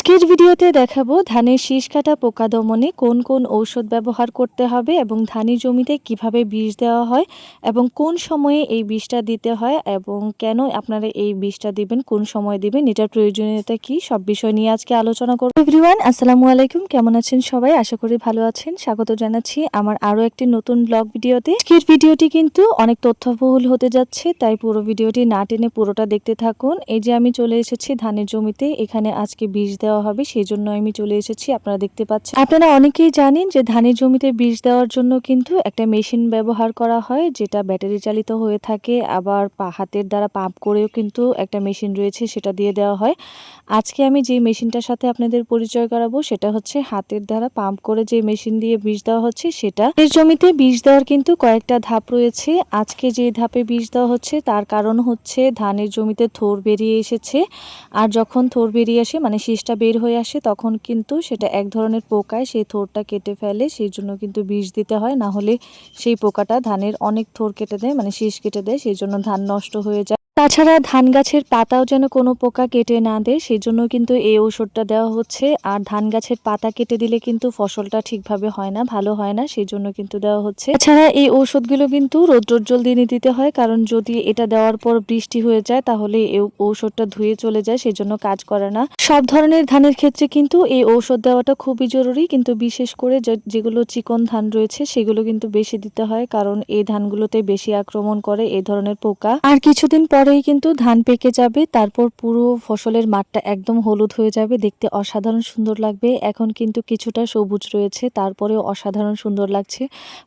আজকের ভিডিওতে দেখাবো ধানের শীষ কাটা পোকা দমনে কোন কোন ঔষধ ব্যবহার করতে হবে এবং ধানি জমিতে কিভাবে বিষ দেওয়া হয় এবং কোন সময়ে এই বিষটা দিতে হয় এবং কেন আপনারা এই বিষটা দিবেন, কোন সময় দিবেন, এটার প্রয়োজনীয়তা কি, সব বিষয় নিয়ে আজকে আলোচনা করব। এভরিওয়ান, আসসালামু আলাইকুম। কেমন আছেন সবাই? আশা করি ভালো আছেন। স্বাগত জানাচ্ছি আমার আরো একটি নতুন ব্লগ ভিডিওতে। আজকের ভিডিওটি কিন্তু অনেক তথ্যবহুল হতে যাচ্ছে, তাই পুরো ভিডিওটি না টেনে পুরোটা দেখতে থাকুন। এই যে আমি চলে এসেছি ধানের জমিতে, এখানে আজকে বিষ দেওয়া হবে, সেই জন্য আমি চলে এসেছি। আপনারা দেখতে পাচ্ছেন। আপনারা অনেকেই জানেন যে ধানের জমিতে বিষ দেওয়ার জন্য কিন্তু একটা মেশিন ব্যবহার করা হয়, যেটা ব্যাটারি চালিত হয়ে থাকে। আবার হাতের দ্বারা পাম্প করেও কিন্তু একটা মেশিন রয়েছে, সেটা দিয়ে দেওয়া হয়। আজকে আমি যে মেশিনটার সাথে আপনাদের পরিচয় করাবো সেটা হচ্ছে হাতের দ্বারা পাম্প করে যে মেশিন দিয়ে বিষ দেওয়া হচ্ছে সেটা। এর জমিতে বিষ দেওয়ার কিন্তু কয়েকটা ধাপ রয়েছে। আজকে যে ধাপে বিষ দেওয়া হচ্ছে তার কারণ হচ্ছে ধানের জমিতে থোড় বেরিয়ে এসেছে, আর যখন থোড় বেরিয়ে আসে মানে শীষটা বের হয়ে আসে তখন কিন্তু সেটা এক ধরনের পোকায় সেই থোড়টা কেটে ফেলে, সেই জন্য কিন্তু বিষ দিতে হয়। না হলে সেই পোকাটা ধানের অনেক থোড় কেটে দেয়, মানে শীষ কেটে দেয়, সেই জন্য ধান নষ্ট হয়ে যায়। তাছাড়া ধান গাছের পাতাও যেন কোনো পোকা কেটে না দেয়, সেই জন্য কিন্তু এই ঔষধটা দেওয়া হচ্ছে। আর ধান গাছের পাতা কেটে দিলে কিন্তু ফসলটা ঠিকভাবে হয় না, ভালো হয় না, সেই জন্য কিন্তু দেওয়া হচ্ছে। এছাড়া এই ঔষধগুলো কিন্তু রৌদ্রোজ্জ্বল দিনে দিতে হয়, কারণ যদি এটা দেওয়ার পর বৃষ্টি হয়ে যায় তাহলে এই ঔষধটা ধুয়ে চলে যায়, সেই জন্য কাজ করে না। সব ধরনের ধানের ক্ষেত্রে কিন্তু এই ঔষধ দেওয়াটা খুবই জরুরি, কিন্তু বিশেষ করে যেগুলো চিকন ধান রয়েছে সেগুলো কিন্তু বেশি দিতে হয়, কারণ এই ধানগুলোতে বেশি আক্রমণ করে এই ধরনের পোকা। আর কিছুদিন পরেই কিন্তু ধান পেকে যাবে, তারপর পুরো ফসলের মাঠটা একদম হলুদ হয়ে যাবে, দেখতে অসাধারণ সুন্দর লাগবে। এখন কিন্তু কিছুটা সবুজ রয়েছে, তারপরেও অসাধারণ সুন্দর লাগছে।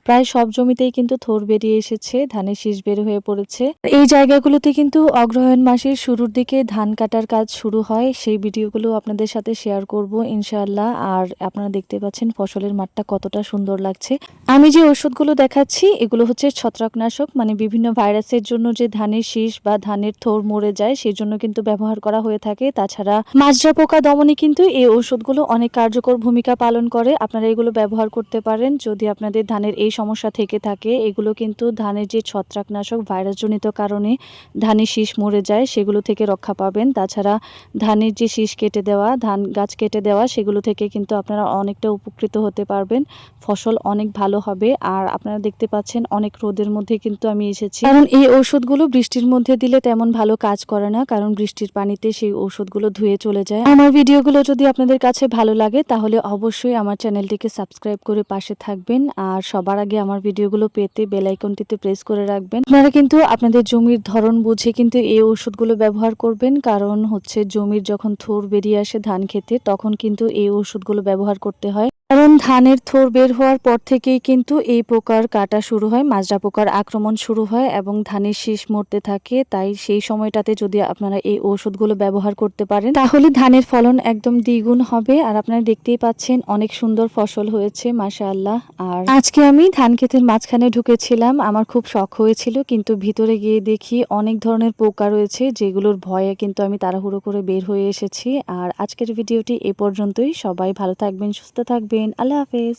প্রায় সব জমিতেই কিন্তু থোড় বেরিয়ে এসেছে, ধানের শীষ বের হয়ে পড়েছে। এই জায়গাগুলোতে কিন্তু অগ্রহায়ণ মাসের শুরুর দিকে ধান কাটার কাজ শুরু হয়, সেই ভিডিওগুলো আপনাদের সাথে শেয়ার করব ইনশাআল্লাহ। আর আপনারা দেখতে পাচ্ছেন ফসলের মাঠটা কতটা সুন্দর লাগছে। আমি যে ওষুধগুলো দেখাচ্ছি এগুলো হচ্ছে ছত্রাকনাশক, মানে বিভিন্ন ভাইরাসের জন্য যে ধানের শীষ বা ধানের থোড় মরে যায় সেই জন্য কিন্তু ব্যবহার করা হয়ে থাকে। তাছাড়া মাজরা পোকা দমনে কিন্তু এই ঔষধগুলো অনেক কার্যকর ভূমিকা পালন করে। আপনারা এগুলো ব্যবহার করতে পারেন যদি আপনাদের ধানের এই সমস্যা থেকে থাকে। এগুলো কিন্তু ধানের যে ছত্রাকনাশক, ভাইরাসজনিত কারণে ধানের শীষ মরে যায় সেগুলো থেকে রক্ষা পাবেন। তাছাড়া ধানের যে শীষ কেটে দেওয়া, ধান গাছ কেটে দেওয়া, সেগুলো থেকে কিন্তু আপনারা অনেকটা উপকৃত হতে পারবেন, ফসল অনেক ভালো হবে। আর আপনারা দেখতে পাচ্ছেন অনেক রোদের মধ্যে কিন্তু আমি এসেছি, কারণ এই ঔষধগুলো বৃষ্টির মধ্যে দিলে তেমন ভালো কাজ করে না, কারণ বৃষ্টির পানিতে সেই ঔষধগুলো ধুয়ে চলে যায়। আমার ভিডিওগুলো যদি আপনাদের কাছে ভালো লাগে তাহলে অবশ্যই আমার চ্যানেলটিকে সাবস্ক্রাইব করে পাশে থাকবেন, আর সবার আগে আমার ভিডিওগুলো পেতে বেল আইকনটিতে প্রেস করে রাখবেন। আপনারা কিন্তু আপনাদের জমির ধরন বুঝে কিন্তু এই ঔষধগুলো ব্যবহার করবেন, কারণ হচ্ছে জমির যখন থোড় বেরিয়ে আসে ধান খেতে তখন কিন্তু এই ওষুধগুলো ব্যবহার করতে হয়। কারণ ধানের থোড় বের হওয়ার পর থেকেই কিন্তু এই পোকার কাটা শুরু হয়, মাজরা পোকার আক্রমণ শুরু হয় এবং ধানের শীষ মরতে থাকে। তাই সেই সময়টাতে যদি আপনারা এই ওষুধগুলো ব্যবহার করতে পারেন তাহলে ধানের ফলন একদম দ্বিগুণ হবে। আর আপনারা দেখতেই পাচ্ছেন অনেক সুন্দর ফসল হয়েছে মাশাআল্লাহ। আর আজকে আমি ধান ক্ষেতের মাঝখানে ঢুকেছিলাম, আমার খুব শখ হয়েছিল, কিন্তু ভিতরে গিয়ে দেখি অনেক ধরনের পোকা রয়েছে, যেগুলোর ভয়ে কিন্তু আমি তাড়াহুড়ো করে বের হয়ে এসেছি। আর আজকের ভিডিওটি এ পর্যন্তই। সবাই ভালো থাকবেন, সুস্থ থাকবেন। আল্লাহ হাফেজ।